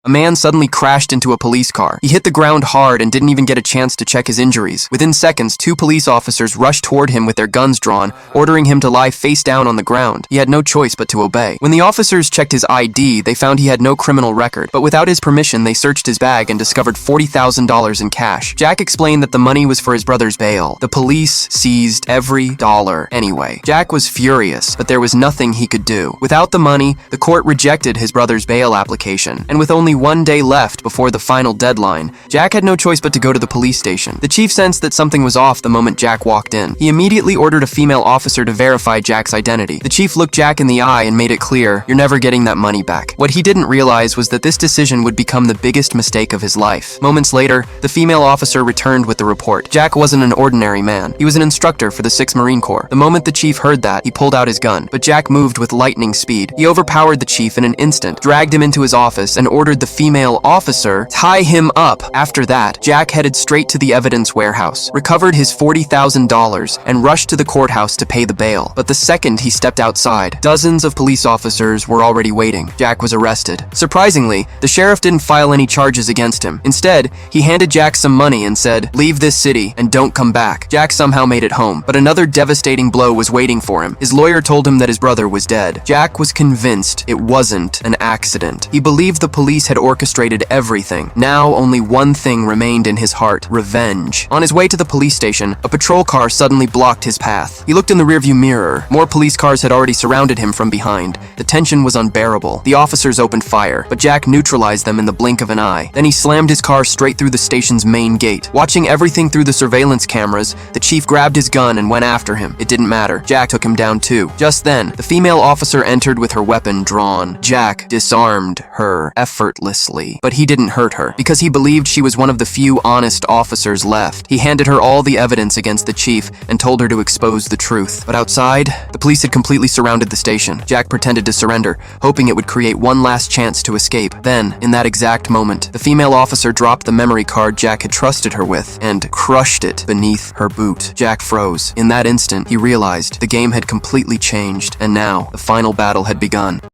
a man suddenly crashed into a police car. He hit the ground hard and didn't even get a chance to check his injuries. Within seconds, 2 police officers rushed toward him with their guns drawn, ordering him to lie face down on the ground. He had no choice but to obey. When the officers checked his ID, they found he had no criminal record, but without his permission, they searched his bag and discovered $40,000 in cash. Jack explained that the money was for his brother's bail. The police seized every dollar anyway. Jack was furious, but there was nothing he could do. Without the money, the court rejected his brother's bail application, and with only 1 day left before the final deadline, Jack had no choice but to go to the police station. The chief sensed that something was off the moment Jack walked in. He immediately ordered a female officer to verify Jack's identity. The chief looked Jack in the eye and made it clear, "You're never getting that money back." What he didn't realize was that this decision would become the biggest mistake of his life. Moments later, the female officer returned with the report. Jack wasn't an ordinary man. He was an instructor for the 6th Marine Corps. The moment the chief heard that, he pulled out his gun, but Jack moved with lightning speed. He overpowered the chief in an instant, dragged him into his office, and ordered the female officer tie him up. After that, Jack headed straight to the evidence warehouse, recovered his $40,000, and rushed to the courthouse to pay the bail. But the second he stepped outside, dozens of police officers were already waiting. Jack was arrested. Surprisingly, the sheriff didn't file any charges against him. Instead, he handed Jack some money and said, "Leave this city and don't come back." Jack somehow made it home, but another devastating blow was waiting for him. His lawyer told him that his brother was dead. Jack was convinced it wasn't an accident. He believed the police had orchestrated everything. Now only one thing remained in his heart: revenge. On his way to the police station, a patrol car suddenly blocked his path. He looked in the rearview mirror. More police cars had already surrounded him from behind. The tension was unbearable. The officers opened fire, but Jack neutralized them in the blink of an eye. Then he slammed his car straight through the station's main gate. Watching everything through the surveillance cameras, the chief grabbed his gun and went after him. It didn't matter. Jack took him down too. Just then, the female officer entered with her weapon drawn. Jack disarmed her effortlessly, but he didn't hurt her because he believed she was one of the few honest officers left. He handed her all the evidence against the chief and told her to expose the truth. But outside, the police had completely surrounded the station. Jack pretended to surrender, hoping it would create one last chance to escape. Then, in that exact moment, the female officer dropped the memory card Jack had trusted her with and crushed it beneath her boot. Jack froze. In that instant, he realized the game had completely changed, and now the final battle had begun.